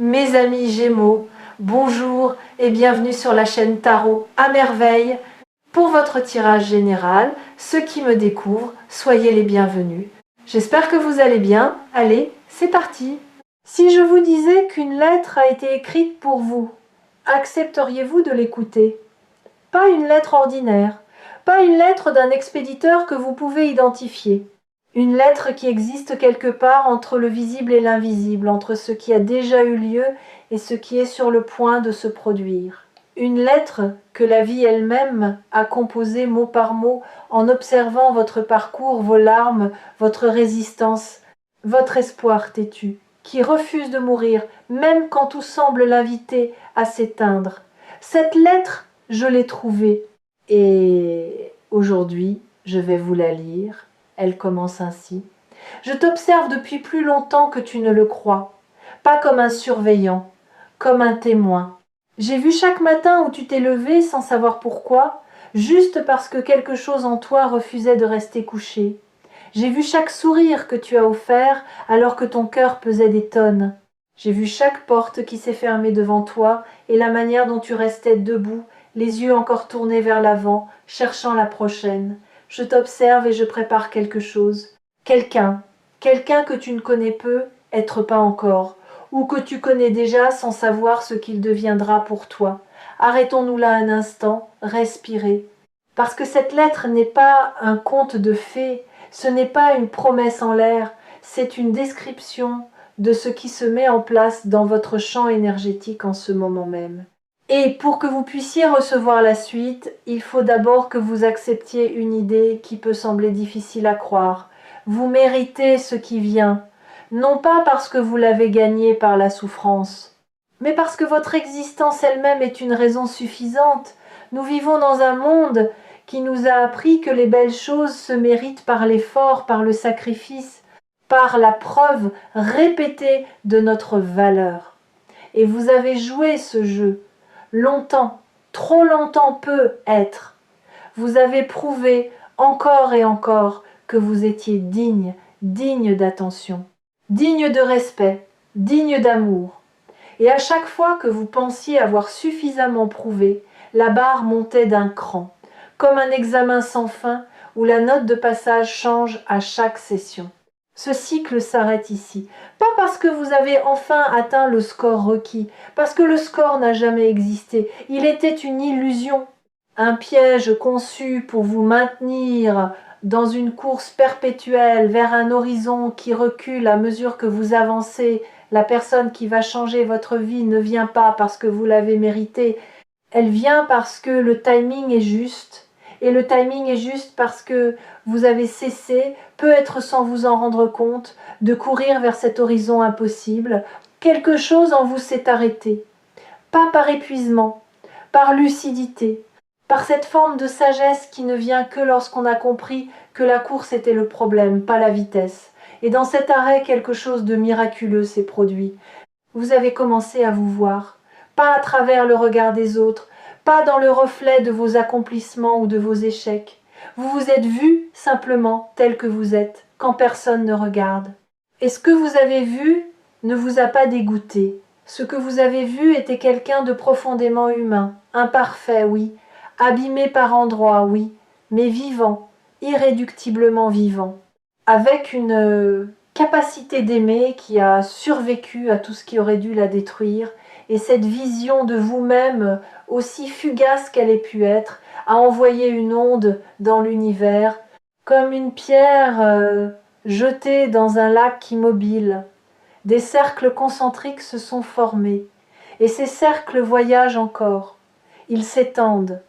Mes amis Gémeaux, bonjour et bienvenue sur la chaîne Tarot à merveille. Pour votre tirage général, ceux qui me découvrent, soyez les bienvenus. J'espère que vous allez bien. Allez, c'est parti. Si je vous disais qu'une lettre a été écrite pour vous, accepteriez-vous de l'écouter? Pas une lettre ordinaire, pas une lettre d'un expéditeur que vous pouvez identifier. Une lettre qui existe quelque part entre le visible et l'invisible, entre ce qui a déjà eu lieu et ce qui est sur le point de se produire. Une lettre que la vie elle-même a composée mot par mot en observant votre parcours, vos larmes, votre résistance, votre espoir têtu, qui refuse de mourir, même quand tout semble l'inviter à s'éteindre. Cette lettre, je l'ai trouvée et aujourd'hui, je vais vous la lire. Elle commence ainsi. Je t'observe depuis plus longtemps que tu ne le crois, pas comme un surveillant, comme un témoin. J'ai vu chaque matin où tu t'es levé sans savoir pourquoi, juste parce que quelque chose en toi refusait de rester couché. J'ai vu chaque sourire que tu as offert alors que ton cœur pesait des tonnes. J'ai vu chaque porte qui s'est fermée devant toi et la manière dont tu restais debout, les yeux encore tournés vers l'avant, cherchant la prochaine. Je t'observe et je prépare quelque chose. Quelqu'un que tu ne connais peu, être pas encore, ou que tu connais déjà sans savoir ce qu'il deviendra pour toi. Arrêtons-nous là un instant, respirez. Parce que cette lettre n'est pas un conte de fées, ce n'est pas une promesse en l'air, c'est une description de ce qui se met en place dans votre champ énergétique en ce moment même. Et pour que vous puissiez recevoir la suite, il faut d'abord que vous acceptiez une idée qui peut sembler difficile à croire. Vous méritez ce qui vient, non pas parce que vous l'avez gagné par la souffrance, mais parce que votre existence elle-même est une raison suffisante. Nous vivons dans un monde qui nous a appris que les belles choses se méritent par l'effort, par le sacrifice, par la preuve répétée de notre valeur. Et vous avez joué ce jeu. Longtemps, trop longtemps peut être. Vous avez prouvé encore et encore que vous étiez digne, digne d'attention, digne de respect, digne d'amour. Et à chaque fois que vous pensiez avoir suffisamment prouvé, la barre montait d'un cran, comme un examen sans fin où la note de passage change à chaque session. Ce cycle s'arrête ici, pas parce que vous avez enfin atteint le score requis, parce que le score n'a jamais existé, il était une illusion, un piège conçu pour vous maintenir dans une course perpétuelle vers un horizon qui recule à mesure que vous avancez. La personne qui va changer votre vie ne vient pas parce que vous l'avez mérité, elle vient parce que le timing est juste. Et le timing est juste parce que vous avez cessé, peut-être sans vous en rendre compte, de courir vers cet horizon impossible. Quelque chose en vous s'est arrêté. Pas par épuisement, par lucidité, par cette forme de sagesse qui ne vient que lorsqu'on a compris que la course était le problème, pas la vitesse. Et dans cet arrêt, quelque chose de miraculeux s'est produit. Vous avez commencé à vous voir, pas à travers le regard des autres, pas dans le reflet de vos accomplissements ou de vos échecs. Vous vous êtes vu simplement tel que vous êtes, quand personne ne regarde. Et ce que vous avez vu ne vous a pas dégoûté. Ce que vous avez vu était quelqu'un de profondément humain, imparfait, oui, abîmé par endroits, oui, mais vivant, irréductiblement vivant, avec une capacité d'aimer qui a survécu à tout ce qui aurait dû la détruire, et cette vision de vous-même, aussi fugace qu'elle ait pu être, a envoyé une onde dans l'univers, comme une pierre jetée dans un lac immobile. Des cercles concentriques se sont formés, et ces cercles voyagent encore. Ils s'étendent,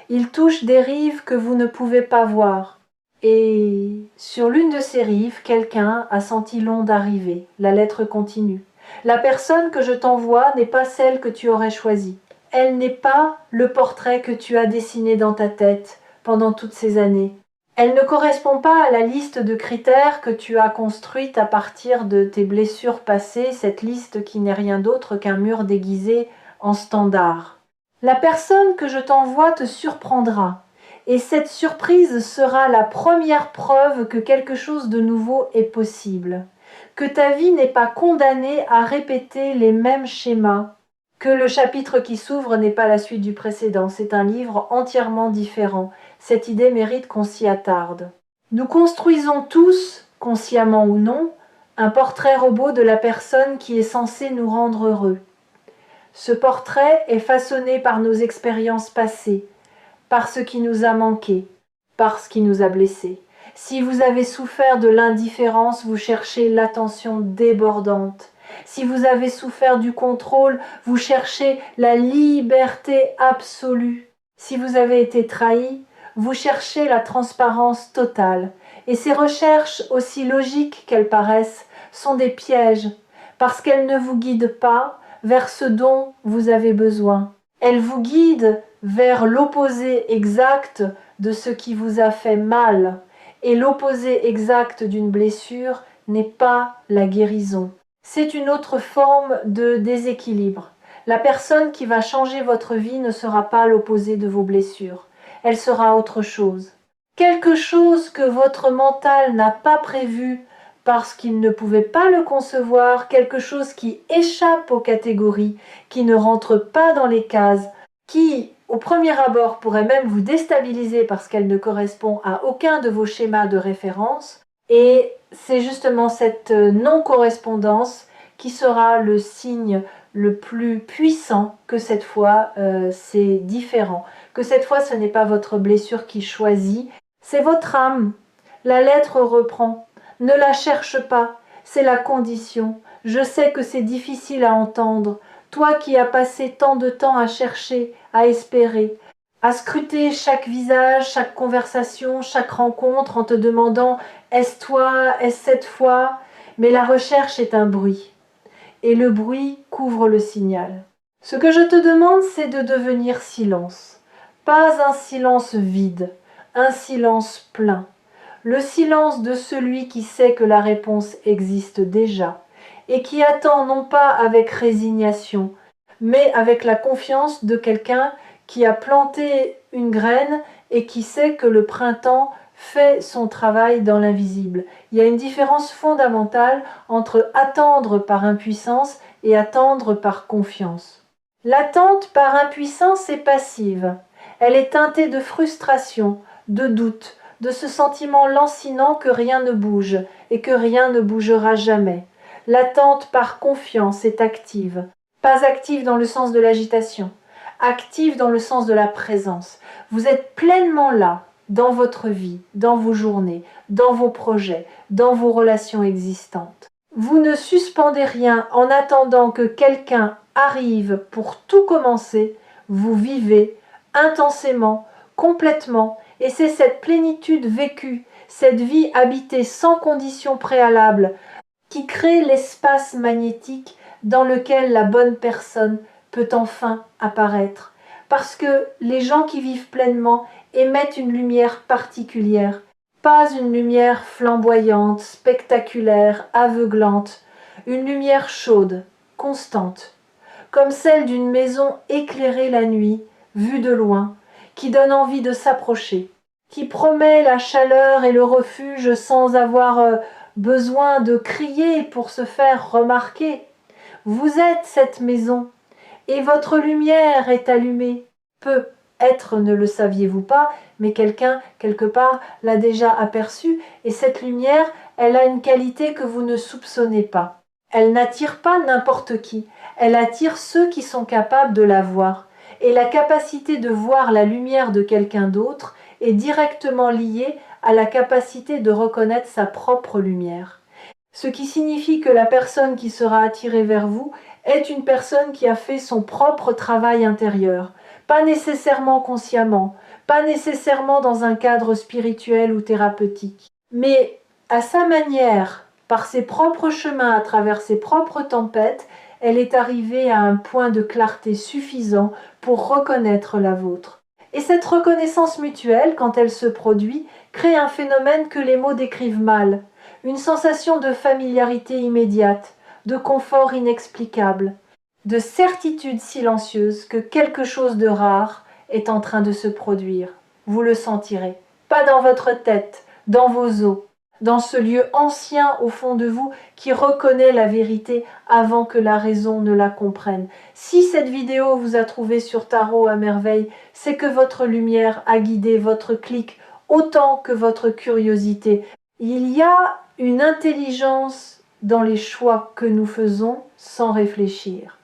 ils touchent des rives que vous ne pouvez pas voir. Et sur l'une de ces rives, quelqu'un a senti l'onde arriver. La lettre continue. La personne que je t'envoie n'est pas celle que tu aurais choisie. Elle n'est pas le portrait que tu as dessiné dans ta tête pendant toutes ces années. Elle ne correspond pas à la liste de critères que tu as construite à partir de tes blessures passées, cette liste qui n'est rien d'autre qu'un mur déguisé en standard. La personne que je t'envoie te surprendra. Et cette surprise sera la première preuve que quelque chose de nouveau est possible, que ta vie n'est pas condamnée à répéter les mêmes schémas, que le chapitre qui s'ouvre n'est pas la suite du précédent, c'est un livre entièrement différent. Cette idée mérite qu'on s'y attarde. Nous construisons tous, consciemment ou non, un portrait robot de la personne qui est censée nous rendre heureux. Ce portrait est façonné par nos expériences passées, par ce qui nous a manqué, par ce qui nous a blessés. Si vous avez souffert de l'indifférence, vous cherchez l'attention débordante. Si vous avez souffert du contrôle, vous cherchez la liberté absolue. Si vous avez été trahi, vous cherchez la transparence totale. Et ces recherches, aussi logiques qu'elles paraissent, sont des pièges, parce qu'elles ne vous guident pas vers ce dont vous avez besoin. Elles vous guident vers l'opposé exact de ce qui vous a fait mal. Et l'opposé exact d'une blessure n'est pas la guérison. C'est une autre forme de déséquilibre. La personne qui va changer votre vie ne sera pas l'opposé de vos blessures. Elle sera autre chose. Quelque chose que votre mental n'a pas prévu parce qu'il ne pouvait pas le concevoir, quelque chose qui échappe aux catégories, qui ne rentre pas dans les cases, qui, au premier abord, pourrait même vous déstabiliser parce qu'elle ne correspond à aucun de vos schémas de référence. Et c'est justement cette non-correspondance qui sera le signe le plus puissant que cette fois c'est différent, que cette fois ce n'est pas votre blessure qui choisit, c'est votre âme. La lettre reprend. Ne la cherche pas, c'est la condition. Je sais que c'est difficile à entendre. Toi qui as passé tant de temps à chercher, à espérer, à scruter chaque visage, chaque conversation, chaque rencontre en te demandant « est-ce toi, est-ce cette fois ?» Mais la recherche est un bruit. Et le bruit couvre le signal. Ce que je te demande, c'est de devenir silence. Pas un silence vide, un silence plein. Le silence de celui qui sait que la réponse existe déjà et qui attend non pas avec résignation, mais avec la confiance de quelqu'un qui a planté une graine et qui sait que le printemps fait son travail dans l'invisible. Il y a une différence fondamentale entre attendre par impuissance et attendre par confiance. L'attente par impuissance est passive. Elle est teintée de frustration, de doute, de ce sentiment lancinant que rien ne bouge et que rien ne bougera jamais. L'attente par confiance est active, pas active dans le sens de l'agitation, active dans le sens de la présence. Vous êtes pleinement là, dans votre vie, dans vos journées, dans vos projets, dans vos relations existantes. Vous ne suspendez rien en attendant que quelqu'un arrive pour tout commencer. Vous vivez intensément, complètement, et c'est cette plénitude vécue, cette vie habitée sans conditions préalables, qui crée l'espace magnétique dans lequel la bonne personne peut enfin apparaître. Parce que les gens qui vivent pleinement émettent une lumière particulière, pas une lumière flamboyante, spectaculaire, aveuglante, une lumière chaude, constante, comme celle d'une maison éclairée la nuit, vue de loin, qui donne envie de s'approcher, qui promet la chaleur et le refuge sans avoir besoin de crier pour se faire remarquer. Vous êtes cette maison, et votre lumière est allumée. Peut-être ne le saviez-vous pas, mais quelqu'un, quelque part, l'a déjà aperçue, et cette lumière, elle a une qualité que vous ne soupçonnez pas. Elle n'attire pas n'importe qui, elle attire ceux qui sont capables de la voir. Et la capacité de voir la lumière de quelqu'un d'autre est directement liée à la capacité de reconnaître sa propre lumière. Ce qui signifie que la personne qui sera attirée vers vous est une personne qui a fait son propre travail intérieur, pas nécessairement consciemment, pas nécessairement dans un cadre spirituel ou thérapeutique, mais à sa manière, par ses propres chemins, à travers ses propres tempêtes, elle est arrivée à un point de clarté suffisant pour reconnaître la vôtre. Et cette reconnaissance mutuelle, quand elle se produit, crée un phénomène que les mots décrivent mal, une sensation de familiarité immédiate, de confort inexplicable, de certitude silencieuse que quelque chose de rare est en train de se produire. Vous le sentirez, pas dans votre tête, dans vos os, dans ce lieu ancien au fond de vous qui reconnaît la vérité avant que la raison ne la comprenne. Si cette vidéo vous a trouvé sur Tarot à merveille, c'est que votre lumière a guidé votre clic autant que votre curiosité. Il y a une intelligence dans les choix que nous faisons sans réfléchir.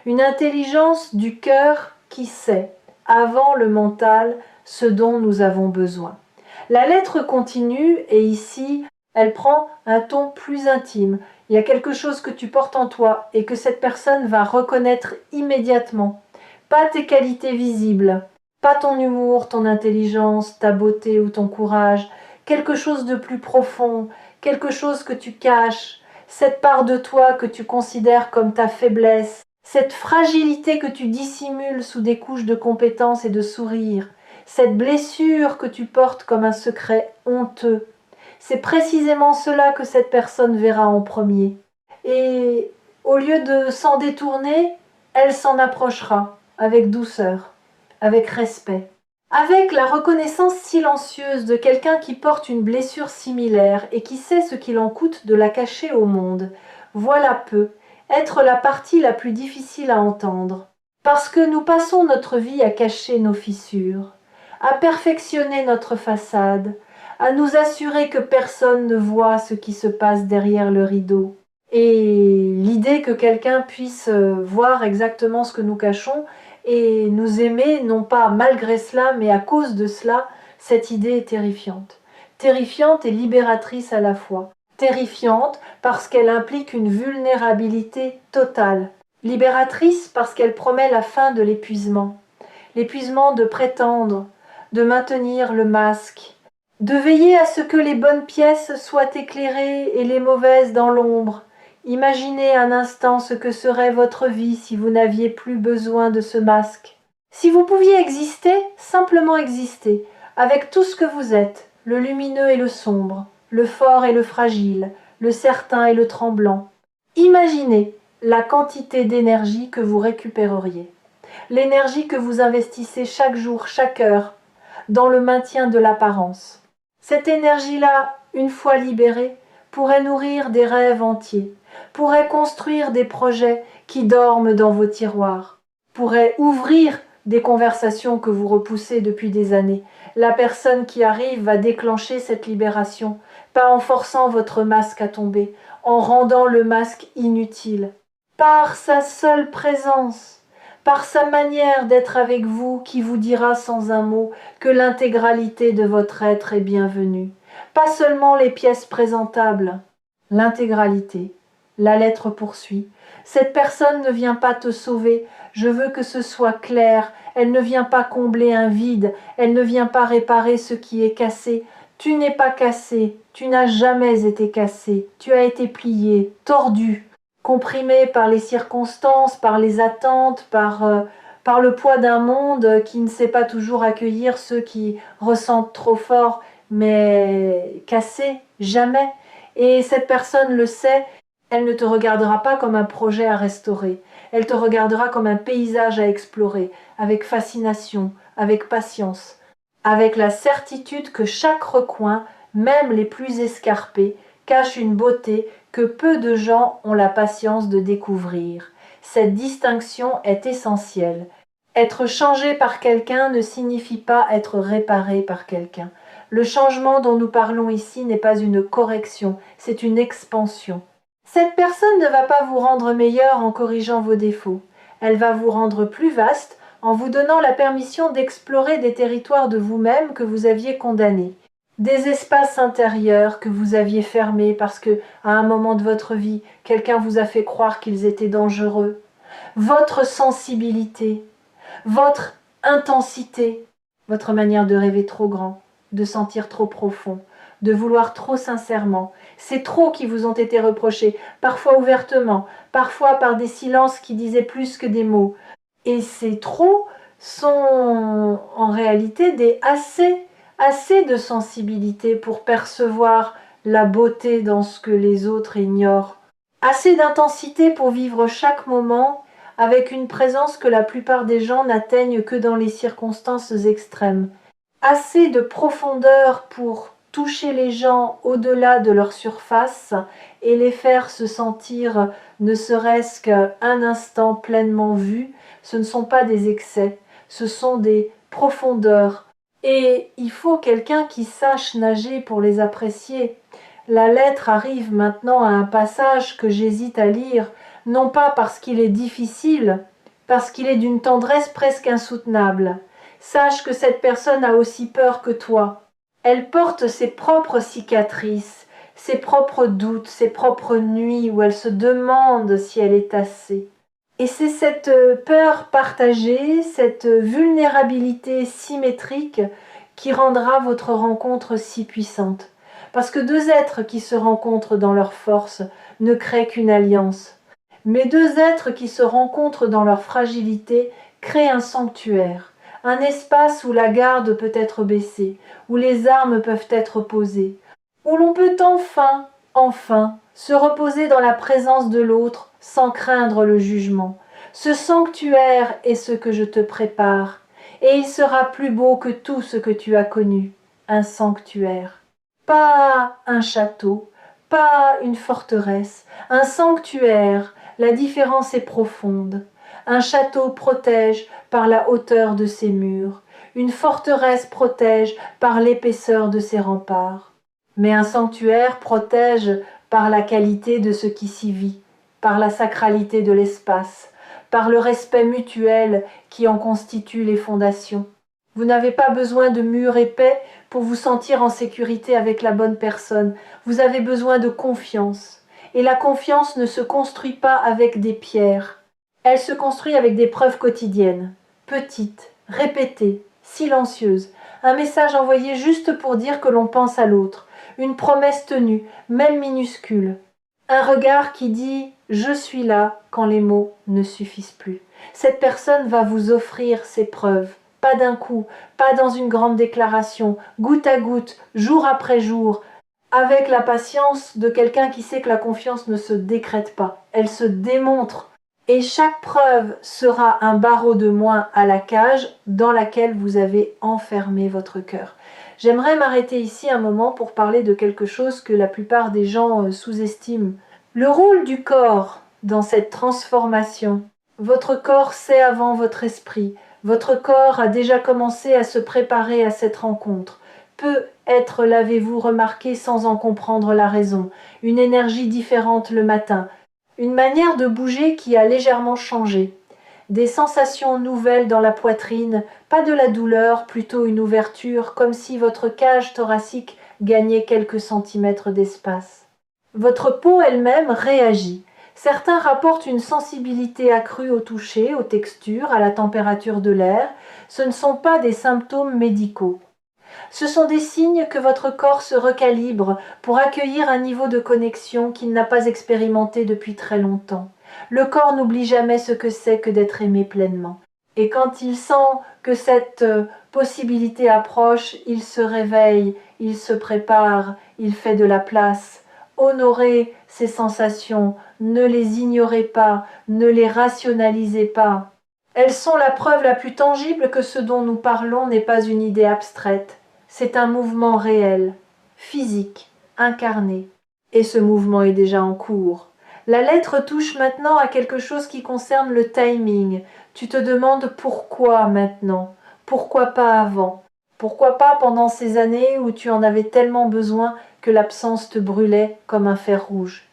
Une intelligence du cœur qui sait, avant le mental, ce dont nous avons besoin. La lettre continue et ici, elle prend un ton plus intime. Il y a quelque chose que tu portes en toi et que cette personne va reconnaître immédiatement. Pas tes qualités visibles, pas ton humour, ton intelligence, ta beauté ou ton courage, quelque chose de plus profond, quelque chose que tu caches, cette part de toi que tu considères comme ta faiblesse, cette fragilité que tu dissimules sous des couches de compétence et de sourire, cette blessure que tu portes comme un secret honteux. C'est précisément cela que cette personne verra en premier. Et au lieu de s'en détourner, elle s'en approchera avec douceur, avec respect, avec la reconnaissance silencieuse de quelqu'un qui porte une blessure similaire et qui sait ce qu'il en coûte de la cacher au monde. Voilà peu, être la partie la plus difficile à entendre. Parce que nous passons notre vie à cacher nos fissures, à perfectionner notre façade, à nous assurer que personne ne voit ce qui se passe derrière le rideau. Et l'idée que quelqu'un puisse voir exactement ce que nous cachons et nous aimer, non pas malgré cela, mais à cause de cela, cette idée est terrifiante. Terrifiante et libératrice à la fois. Terrifiante parce qu'elle implique une vulnérabilité totale. Libératrice parce qu'elle promet la fin de l'épuisement. L'épuisement de prétendre, de maintenir le masque, de veiller à ce que les bonnes pièces soient éclairées et les mauvaises dans l'ombre. Imaginez un instant ce que serait votre vie si vous n'aviez plus besoin de ce masque. Si vous pouviez exister, simplement exister, avec tout ce que vous êtes, le lumineux et le sombre, le fort et le fragile, le certain et le tremblant. Imaginez la quantité d'énergie que vous récupéreriez. L'énergie que vous investissez chaque jour, chaque heure, dans le maintien de l'apparence. Cette énergie-là, une fois libérée, pourrait nourrir des rêves entiers, pourrait construire des projets qui dorment dans vos tiroirs, pourrait ouvrir des conversations que vous repoussez depuis des années. La personne qui arrive va déclencher cette libération, pas en forçant votre masque à tomber, en rendant le masque inutile, par sa seule présence, par sa manière d'être avec vous qui vous dira sans un mot que l'intégralité de votre être est bienvenue. Pas seulement les pièces présentables, l'intégralité. La lettre poursuit. Cette personne ne vient pas te sauver, je veux que ce soit clair, elle ne vient pas combler un vide, elle ne vient pas réparer ce qui est cassé. Tu n'es pas cassé, tu n'as jamais été cassé, tu as été plié, tordu, comprimé par les circonstances, par les attentes, par le poids d'un monde qui ne sait pas toujours accueillir ceux qui ressentent trop fort, mais cassé, jamais. Et cette personne le sait, elle ne te regardera pas comme un projet à restaurer, elle te regardera comme un paysage à explorer, avec fascination, avec patience, avec la certitude que chaque recoin, même les plus escarpés, cache une beauté que peu de gens ont la patience de découvrir. Cette distinction est essentielle. Être changé par quelqu'un ne signifie pas être réparé par quelqu'un. Le changement dont nous parlons ici n'est pas une correction, c'est une expansion. Cette personne ne va pas vous rendre meilleur en corrigeant vos défauts. Elle va vous rendre plus vaste en vous donnant la permission d'explorer des territoires de vous-même que vous aviez condamnés. Des espaces intérieurs que vous aviez fermés parce que, à un moment de votre vie, quelqu'un vous a fait croire qu'ils étaient dangereux. Votre sensibilité, votre intensité, votre manière de rêver trop grand, de sentir trop profond, de vouloir trop sincèrement. Ces trop qui vous ont été reprochés, parfois ouvertement, parfois par des silences qui disaient plus que des mots. Et ces trop sont en réalité des assez de sensibilité pour percevoir la beauté dans ce que les autres ignorent, assez d'intensité pour vivre chaque moment avec une présence que la plupart des gens n'atteignent que dans les circonstances extrêmes, assez de profondeur pour toucher les gens au-delà de leur surface et les faire se sentir ne serait-ce qu'un instant pleinement vus, ce ne sont pas des excès, ce sont des profondeurs. Et il faut quelqu'un qui sache nager pour les apprécier. La lettre arrive maintenant à un passage que j'hésite à lire, non pas parce qu'il est difficile, parce qu'il est d'une tendresse presque insoutenable. Sache que cette personne a aussi peur que toi. Elle porte ses propres cicatrices, ses propres doutes, ses propres nuits où elle se demande si elle est assez. Et c'est cette peur partagée, cette vulnérabilité symétrique qui rendra votre rencontre si puissante. Parce que deux êtres qui se rencontrent dans leur force ne créent qu'une alliance. Mais deux êtres qui se rencontrent dans leur fragilité créent un sanctuaire, un espace où la garde peut être baissée, où les armes peuvent être posées, où l'on peut enfin, se reposer dans la présence de l'autre sans craindre le jugement. Ce sanctuaire est ce que je te prépare, et il sera plus beau que tout ce que tu as connu, un sanctuaire. Pas un château, pas une forteresse, un sanctuaire, la différence est profonde. Un château protège par la hauteur de ses murs, une forteresse protège par l'épaisseur de ses remparts. Mais un sanctuaire protège par la qualité de ce qui s'y vit, par la sacralité de l'espace, par le respect mutuel qui en constitue les fondations. Vous n'avez pas besoin de murs épais pour vous sentir en sécurité avec la bonne personne. Vous avez besoin de confiance. Et la confiance ne se construit pas avec des pierres. Elle se construit avec des preuves quotidiennes, petites, répétées, silencieuses. Un message envoyé juste pour dire que l'on pense à l'autre. Une promesse tenue, même minuscule. Un regard qui dit « je suis là » quand les mots ne suffisent plus. Cette personne va vous offrir ses preuves. Pas d'un coup, pas dans une grande déclaration, goutte à goutte, jour après jour, avec la patience de quelqu'un qui sait que la confiance ne se décrète pas, elle se démontre. Et chaque preuve sera un barreau de moins à la cage dans laquelle vous avez enfermé votre cœur. J'aimerais m'arrêter ici un moment pour parler de quelque chose que la plupart des gens sous-estiment. Le rôle du corps dans cette transformation. Votre corps sait avant votre esprit. Votre corps a déjà commencé à se préparer à cette rencontre. Peut-être l'avez-vous remarqué sans en comprendre la raison. Une énergie différente le matin. Une manière de bouger qui a légèrement changé. Des sensations nouvelles dans la poitrine, pas de la douleur, plutôt une ouverture, comme si votre cage thoracique gagnait quelques centimètres d'espace. Votre peau elle-même réagit. Certains rapportent une sensibilité accrue au toucher, aux textures, à la température de l'air. Ce ne sont pas des symptômes médicaux. Ce sont des signes que votre corps se recalibre pour accueillir un niveau de connexion qu'il n'a pas expérimenté depuis très longtemps. Le corps n'oublie jamais ce que c'est que d'être aimé pleinement. Et quand il sent que cette possibilité approche, il se réveille, il se prépare, il fait de la place. Honorez ces sensations, ne les ignorez pas, ne les rationalisez pas. Elles sont la preuve la plus tangible que ce dont nous parlons n'est pas une idée abstraite. C'est un mouvement réel, physique, incarné. Et ce mouvement est déjà en cours. La lettre touche maintenant à quelque chose qui concerne le timing. Tu te demandes pourquoi maintenant? Pourquoi pas avant? Pourquoi pas pendant ces années où tu en avais tellement besoin que l'absence te brûlait comme un fer rouge?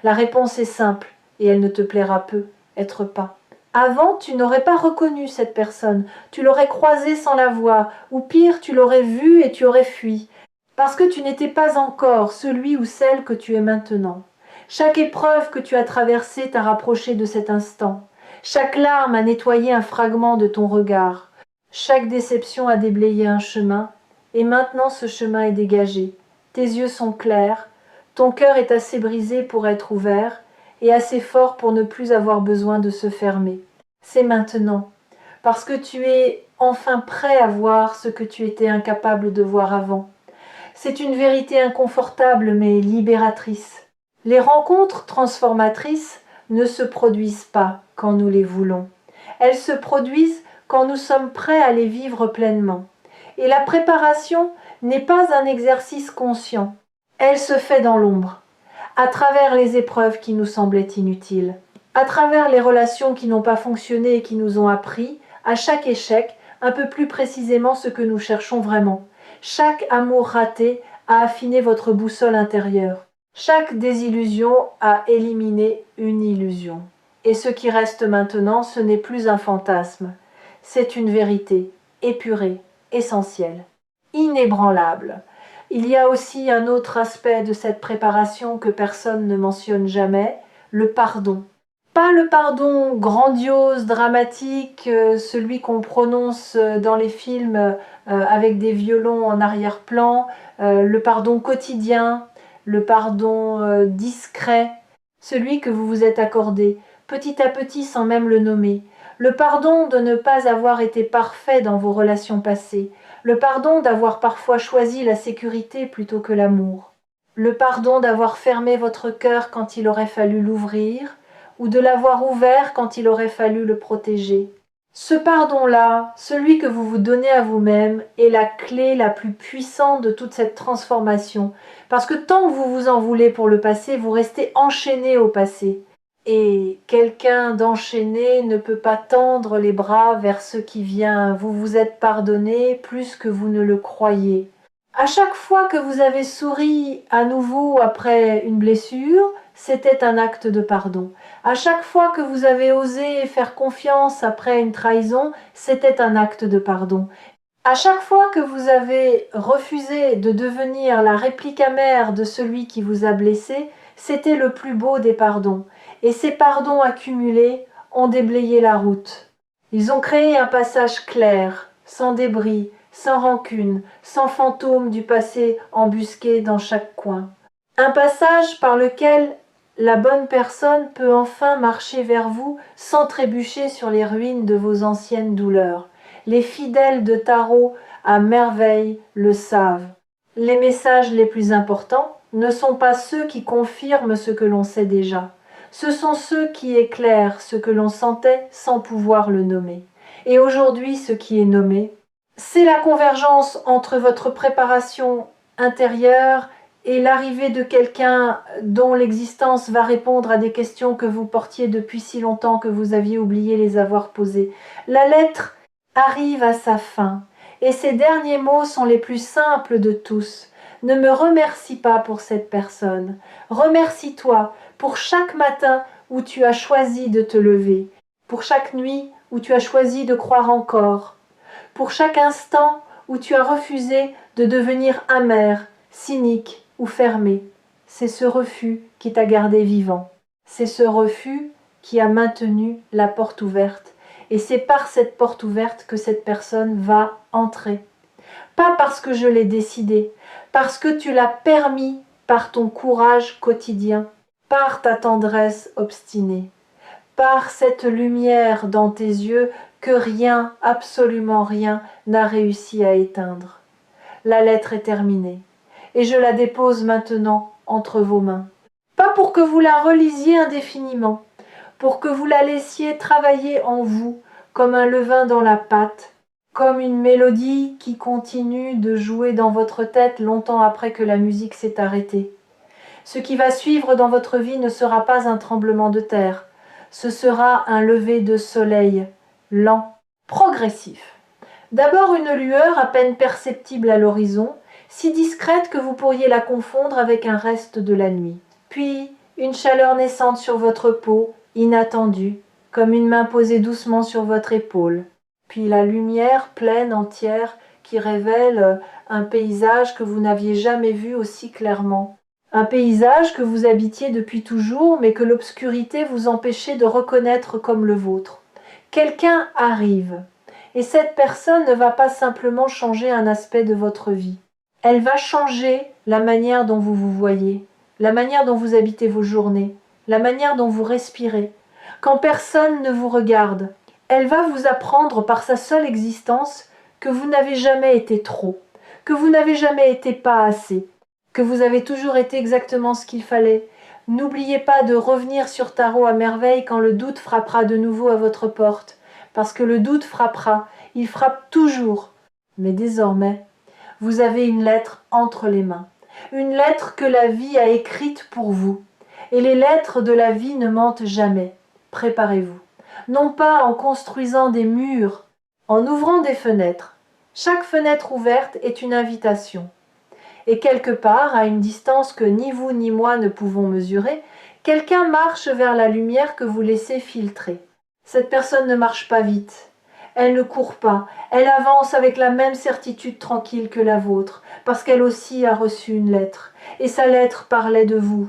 La réponse est simple, et elle ne te plaira peu, être pas. Avant, tu n'aurais pas reconnu cette personne, tu l'aurais croisée sans la voir, ou pire, tu l'aurais vue et tu aurais fui, parce que tu n'étais pas encore celui ou celle que tu es maintenant. Chaque épreuve que tu as traversée t'a rapproché de cet instant. Chaque larme a nettoyé un fragment de ton regard. Chaque déception a déblayé un chemin, et maintenant ce chemin est dégagé. Tes yeux sont clairs, ton cœur est assez brisé pour être ouvert, et assez fort pour ne plus avoir besoin de se fermer. C'est maintenant, parce que tu es enfin prêt à voir ce que tu étais incapable de voir avant. C'est une vérité inconfortable mais libératrice. Les rencontres transformatrices ne se produisent pas quand nous les voulons. Elles se produisent quand nous sommes prêts à les vivre pleinement. Et la préparation n'est pas un exercice conscient. Elle se fait dans l'ombre, à travers les épreuves qui nous semblaient inutiles, à travers les relations qui n'ont pas fonctionné et qui nous ont appris, à chaque échec, un peu plus précisément ce que nous cherchons vraiment. Chaque amour raté a affiné votre boussole intérieure. Chaque désillusion a éliminé une illusion. Et ce qui reste maintenant, ce n'est plus un fantasme. C'est une vérité, épurée, essentielle, inébranlable. Il y a aussi un autre aspect de cette préparation que personne ne mentionne jamais, le pardon. Pas le pardon grandiose, dramatique, celui qu'on prononce dans les films avec des violons en arrière-plan, le pardon quotidien, le pardon discret, celui que vous vous êtes accordé, petit à petit sans même le nommer. Le pardon de ne pas avoir été parfait dans vos relations passées, le pardon d'avoir parfois choisi la sécurité plutôt que l'amour, le pardon d'avoir fermé votre cœur quand il aurait fallu l'ouvrir, ou de l'avoir ouvert quand il aurait fallu le protéger. Ce pardon-là, celui que vous vous donnez à vous-même, est la clé la plus puissante de toute cette transformation, parce que tant que vous vous en voulez pour le passé, vous restez enchaîné au passé. Et quelqu'un d'enchaîné ne peut pas tendre les bras vers ce qui vient. Vous vous êtes pardonné plus que vous ne le croyez. À chaque fois que vous avez souri à nouveau après une blessure, c'était un acte de pardon. À chaque fois que vous avez osé faire confiance après une trahison, c'était un acte de pardon. À chaque fois que vous avez refusé de devenir la réplique amère de celui qui vous a blessé, c'était le plus beau des pardons. Et ces pardons accumulés ont déblayé la route. Ils ont créé un passage clair, sans débris, sans rancune, sans fantôme du passé embusqué dans chaque coin. Un passage par lequel la bonne personne peut enfin marcher vers vous sans trébucher sur les ruines de vos anciennes douleurs. Les fidèles de tarot à merveille le savent. Les messages les plus importants ne sont pas ceux qui confirment ce que l'on sait déjà. Ce sont ceux qui éclairent ce que l'on sentait sans pouvoir le nommer. Et aujourd'hui, ce qui est nommé, c'est la convergence entre votre préparation intérieure et l'arrivée de quelqu'un dont l'existence va répondre à des questions que vous portiez depuis si longtemps que vous aviez oublié les avoir posées. La lettre arrive à sa fin, et ses derniers mots sont les plus simples de tous. Ne me remercie pas pour cette personne. Remercie-toi pour chaque matin où tu as choisi de te lever, pour chaque nuit où tu as choisi de croire encore, pour chaque instant où tu as refusé de devenir amer, cynique ou fermé. C'est ce refus qui t'a gardé vivant. C'est ce refus qui a maintenu la porte ouverte. Et c'est par cette porte ouverte que cette personne va entrer. Pas parce que je l'ai décidé, parce que tu l'as permis par ton courage quotidien, par ta tendresse obstinée, par cette lumière dans tes yeux que rien, absolument rien, n'a réussi à éteindre. La lettre est terminée, et je la dépose maintenant entre vos mains. Pas pour que vous la relisiez indéfiniment, pour que vous la laissiez travailler en vous comme un levain dans la pâte, comme une mélodie qui continue de jouer dans votre tête longtemps après que la musique s'est arrêtée. Ce qui va suivre dans votre vie ne sera pas un tremblement de terre, ce sera un lever de soleil, lent, progressif. D'abord une lueur à peine perceptible à l'horizon, si discrète que vous pourriez la confondre avec un reste de la nuit. Puis une chaleur naissante sur votre peau, inattendue, comme une main posée doucement sur votre épaule. Puis la lumière pleine, entière, qui révèle un paysage que vous n'aviez jamais vu aussi clairement. Un paysage que vous habitiez depuis toujours, mais que l'obscurité vous empêchait de reconnaître comme le vôtre. Quelqu'un arrive, et cette personne ne va pas simplement changer un aspect de votre vie. Elle va changer la manière dont vous vous voyez, la manière dont vous habitez vos journées, la manière dont vous respirez. Quand personne ne vous regarde, elle va vous apprendre par sa seule existence que vous n'avez jamais été trop, que vous n'avez jamais été pas assez, que vous avez toujours été exactement ce qu'il fallait. N'oubliez pas de revenir sur Tarot à merveille quand le doute frappera de nouveau à votre porte, parce que le doute frappera, il frappe toujours. Mais désormais, Vous avez une lettre entre les mains, une lettre que la vie a écrite pour vous. Et les lettres de la vie ne mentent jamais. Préparez-vous. Non pas en construisant des murs, en ouvrant des fenêtres. Chaque fenêtre ouverte est une invitation. Et quelque part, à une distance que ni vous ni moi ne pouvons mesurer, quelqu'un marche vers la lumière que vous laissez filtrer. Cette personne ne marche pas vite. Elle ne court pas. Elle avance avec la même certitude tranquille que la vôtre, parce qu'elle aussi a reçu une lettre. Et sa lettre parlait de vous.